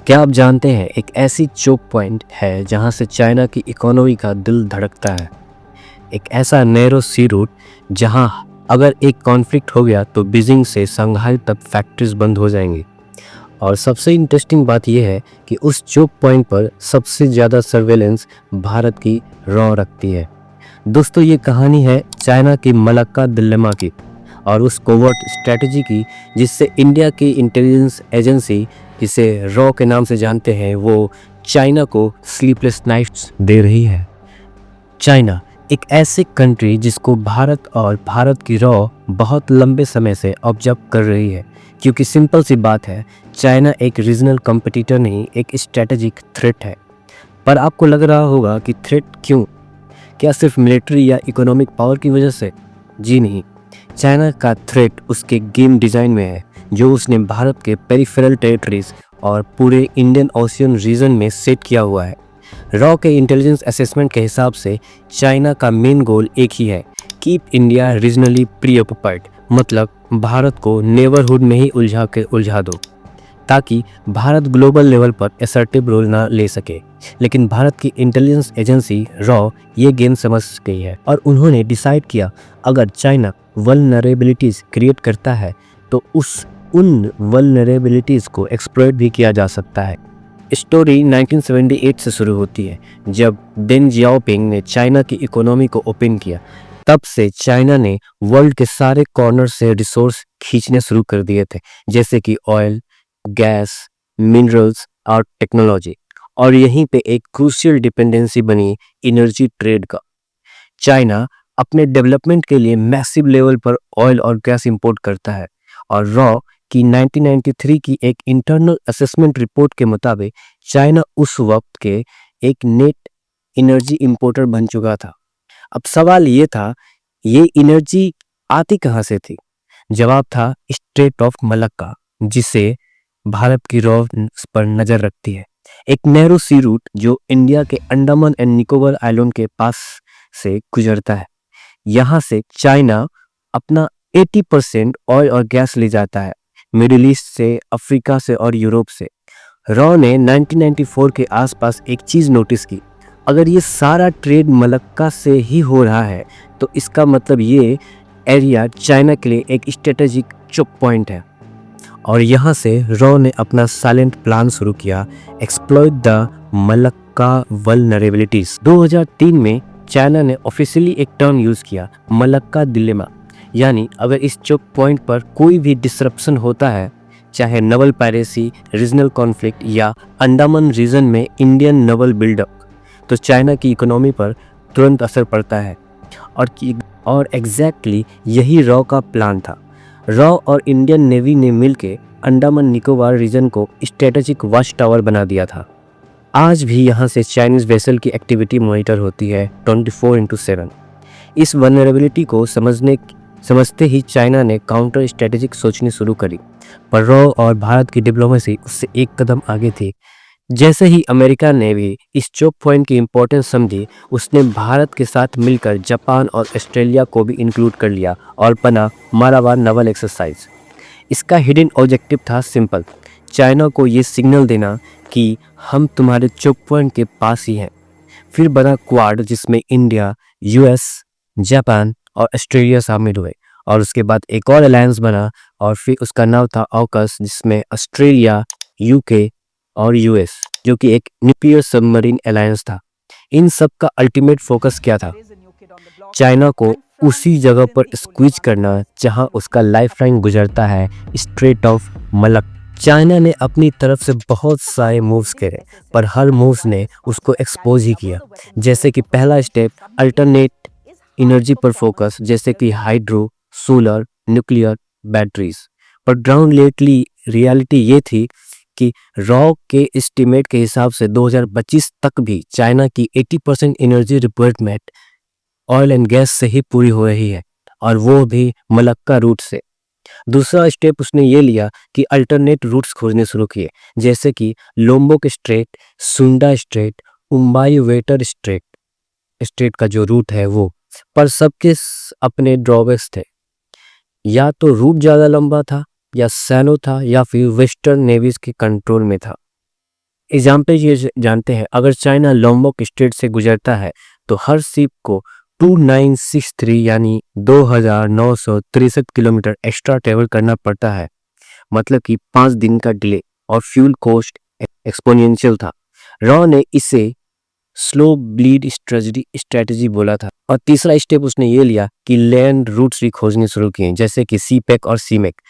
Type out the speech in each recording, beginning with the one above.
क्या आप जानते हैं एक ऐसी चोक पॉइंट है जहां से चाइना की इकोनॉमी का दिल धड़कता है। एक ऐसा नैरो सी रूट जहां अगर एक कॉन्फ्लिक्ट हो गया तो बीजिंग से शंघाई तक फैक्ट्रीज बंद हो जाएंगी। और सबसे इंटरेस्टिंग बात यह है कि उस चोक पॉइंट पर सबसे ज़्यादा सर्वेलेंस भारत की रॉ रखती है। दोस्तों, ये कहानी है चाइना की मलक्का डिलेमा की और उस कोवर्ट स्ट्रेटजी की जिससे इंडिया की इंटेलिजेंस एजेंसी, जिसे रॉ के नाम से जानते हैं, वो चाइना को स्लीपलेस नाइट्स दे रही है। चाइना एक ऐसी कंट्री जिसको भारत और भारत की रॉ बहुत लंबे समय से ऑब्जर्व कर रही है, क्योंकि सिंपल सी बात है, चाइना एक रीजनल कंपटीटर नहीं, एक स्ट्रेटेजिक थ्रेट है। पर आपको लग रहा होगा कि थ्रेट क्यों? क्या सिर्फ मिलिट्री या इकोनॉमिक पावर की वजह से? जी नहीं, चाइना का थ्रेट उसके गेम डिज़ाइन में है, जो उसने भारत के पेरिफेरल टेरिटरीज और पूरे इंडियन ओशियन रीजन में सेट किया हुआ है। रॉ के इंटेलिजेंस असेसमेंट के हिसाब से चाइना का मेन गोल एक ही है, कीप इंडिया रीजनली प्रीऑक्युपाइड, मतलब भारत को नेबरहुड में ही उलझा दो, ताकि भारत ग्लोबल लेवल पर असर्टिव रोल ना ले सके। लेकिन भारत की इंटेलिजेंस एजेंसी रॉ ये गेम समझ गई है और उन्होंने डिसाइड किया, अगर चाइना वल्नरेबिलिटीज़ क्रिएट करता है तो उन वल्नरेबिलिटीज़ को एक्सप्लॉइट भी किया जा सकता है। स्टोरी 1978 से शुरू होती है, जब डेन जियाओपिंग ने चाइना की इकोनॉमी को ओपन किया। तब से चाइना ने वर्ल्ड के सारे कॉर्नर से रिसोर्स खींचने शुरू कर दिए थे, जैसे कि ऑयल, गैस, मिनरल्स और टेक्नोलॉजी। और यहीं पे एक क्रूशियल डिपेंडेंसी बनी एनर्जी ट्रेड का। चाइना अपने डेवलपमेंट के लिए मैसिव लेवल पर ऑयल और गैस इंपोर्ट करता है, और रॉ की 1993 की एक इंटरनल असेसमेंट रिपोर्ट के मुताबिक चाइना उस वक्त के एक नेट एनर्जी इंपोर्टर बन चुका था। अब सवाल ये था, ये एनर्जी आती कहाँ से थी? जवाब था स्ट्रेट ऑफ मलक्का, जिसे भारत की रॉ पर नजर रखती है। एक नैरो सी रूट जो इंडिया के अंडमान एंड निकोबार आइलैंड के पास से गुजरता है। यहाँ से चाइना अपना 80% ऑयल और गैस ले जाता है, मिडिल ईस्ट से, अफ्रीका से और यूरोप से। रॉ ने 1994 के आसपास एक चीज़ नोटिस की, अगर ये सारा ट्रेड मलक्का से ही हो रहा है तो इसका मतलब ये एरिया चाइना के लिए एक स्ट्रेटेजिक चोक पॉइंट है। और यहाँ से रॉ ने अपना साइलेंट प्लान शुरू किया, एक्सप्लॉइट द मलक्का वल्नरेबिलिटीज। 2003 में चाइना ने ऑफिशियली एक टर्म यूज़ किया, मलक्का डिलेमा, यानी अगर इस चोक पॉइंट पर कोई भी डिसरप्शन होता है, चाहे नवल पायरेसी, रीजनल कॉन्फ्लिक्ट या अंडमान रीजन में इंडियन नवल बिल्डअप, तो चाइना की इकोनॉमी पर तुरंत असर पड़ता है। और एग्जैक्टली यही रॉ का प्लान था। रॉ और इंडियन नेवी ने मिलकर अंडमान निकोबार रीजन को स्ट्रेटेजिक वॉच टावर बना दिया था। आज भी यहाँ से चाइनीज वेसल की एक्टिविटी मॉनिटर होती है 24/7। इस वल्नरेबिलिटी को समझते ही चाइना ने काउंटर स्ट्रेटेजिक सोचनी शुरू करी, पर रॉ और भारत की डिप्लोमेसी उससे एक कदम आगे थी। जैसे ही अमेरिका ने भी इस चोक पॉइंट की इम्पोर्टेंस समझी, उसने भारत के साथ मिलकर जापान और ऑस्ट्रेलिया को भी इंक्लूड कर लिया और बना मालाबार नवल एक्सरसाइज। इसका हिडन ऑब्जेक्टिव था सिंपल, चाइना को ये सिग्नल देना कि हम तुम्हारे चोक पॉइंट के पास ही हैं। फिर बना क्वाड, जिसमें इंडिया, यूएस, जापान और ऑस्ट्रेलिया शामिल हुए, और उसके बाद एक और अलायंस बना और फिर उसका नाम था ऑकस, जिसमें ऑस्ट्रेलिया, यूके और यूएस, जो कि एक न्यूक्लियर सबमरीन अलायंस था। इन सब का अल्टीमेट फोकस क्या था? चाइना को उसी जगह पर स्क्वीज करना जहां उसका लाइफलाइन गुजरता है, स्ट्रेट ऑफ मलक। चाइना ने अपनी तरफ से बहुत सारे मूव्स करे, पर हर मूव्स ने उसको एक्सपोज ही किया। जैसे कि पहला स्टेप अल्टरनेट एनर्जी पर फोकस, जैसे कि हाइड्रो, सोलर, न्यूक्लियर, बैटरीज। पर ग्राउंड रियलिटी ये थी कि रॉ के एस्टीमेट के हिसाब से 2025 तक भी चाइना की 80% energy requirement oil and gas से ही पूरी हो रही है, और वो भी मलक्का रूट से। दूसरा स्टेप उसने ये लिया कि अल्टरनेट रूट्स खोजने शुरू किए, जैसे कि लोम्बोक स्ट्रेट, सुंडा स्ट्रेट, उम्बाई वेटर स्ट्रेट स्ट्रेट का जो रूट है वो। पर सबके अपने ड्रॉबैक्स थे, या तो रूट ज़्यादा लंबा था, या सैलो था, या फिर वेस्टर्न नेवीज के कंट्रोल में था। एग्जाम्पल ये जानते हैं, अगर चाइना लोम्बोक स्ट्रेट से गुजरता है तो हर शिप को 2963 यानी 2963 किलोमीटर एक्स्ट्रा ट्रेवल करना पड़ता है, मतलब कि 5 दिन का डिले, और फ्यूल कॉस्ट एक्सपोनेंशियल था। रॉ ने इसे स्लो ब्लीड स्ट्रेटजी बोला था। और तीसरा स्टेप उसने ये लिया कि लैंड रूट्स भी खोजने शुरू किए, जैसे कि सीपेक और सीमेक।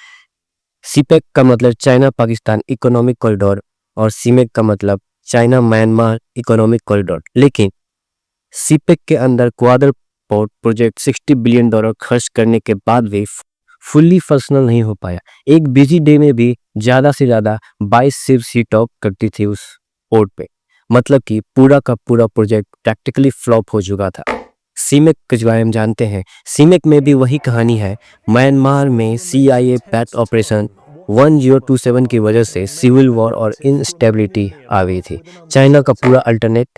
सीपेक का मतलब चाइना पाकिस्तान इकोनॉमिक कॉरिडोर और सीमेक का मतलब चाइना म्यांमार इकोनॉमिक कॉरिडोर। लेकिन सीपेक के अंदर क्वाडर पोर्ट प्रोजेक्ट $60 बिलियन खर्च करने के बाद भी फुल्ली फंक्शनल नहीं हो पाया। एक बिजी डे में भी ज़्यादा से ज़्यादा 22 शिप्स ही टॉप करती थी उस पोर्ट पे, मतलब कि पूरा का पूरा प्रोजेक्ट प्रैक्टिकली फ्लॉप हो चुका था। सीमेक के बारे में हम जानते हैं, सीमेक में भी वही कहानी है। म्यांमार में CIA पैट ऑपरेशन 1027 की वजह से सिविल वॉर और इंस्टेबिलिटी आ गई थी। चाइना का पूरा अल्टरनेट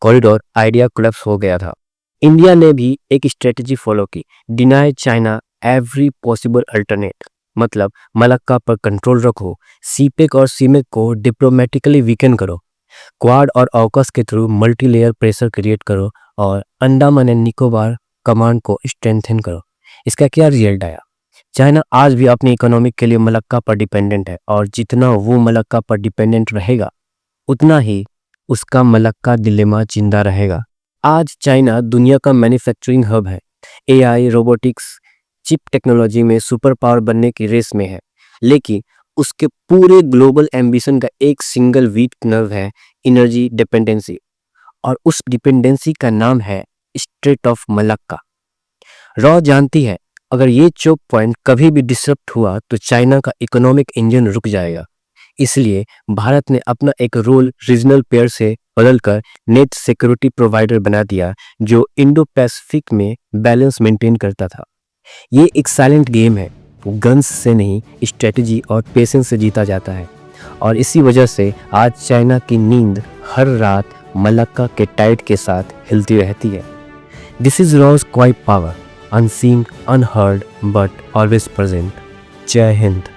कॉरिडोर आइडिया कोलैप्स हो गया था। इंडिया ने भी एक स्ट्रेटजी फॉलो की, deny China every possible alternate, मतलब मलक्का पर कंट्रोल रखो, सीपेक और सीमेक को डिप्लोमेटिकली वीकन करो, क्वाड और ऑकस के through multi layer pressure create करो और अंडमान एंड निकोबार कमांड को स्ट्रेंथन करो। इसका क्या रिजल्ट आया? चाइना आज भी अपनी इकोनॉमिक के लिए मलक्का पर डिपेंडेंट है, और जितना वो मलक्का पर डिपेंडेंट रहेगा उतना ही उसका मलक्का डिलेमा जिंदा रहेगा। आज चाइना दुनिया का मैन्युफैक्चरिंग हब है, AI, रोबोटिक्स, चिप टेक्नोलॉजी में सुपर पावर बनने की रेस में है, लेकिन उसके पूरे ग्लोबल एम्बिशन का एक सिंगल वीक नर्व है, एनर्जी डिपेंडेंसी, और उस डिपेंडेंसी का नाम है स्ट्रेट ऑफ मलक्का। रॉ जानती है, अगर ये चोक पॉइंट कभी भी डिसरप्ट हुआ तो चाइना का इकोनॉमिक इंजन रुक जाएगा। इसलिए भारत ने अपना एक रोल रीजनल पेयर से बदलकर नेट सिक्योरिटी प्रोवाइडर बना दिया, जो इंडो पैसिफिक में बैलेंस मेंटेन करता था। ये एक साइलेंट गेम है, गन्स से नहीं स्ट्रेटजी और पेशेंस से जीता जाता है, और इसी वजह से आज चाइना की नींद हर रात मलक्का के टाइड के साथ हिलती रहती है। This is rows quite power, unseen, unheard, but always present. Jai Hind.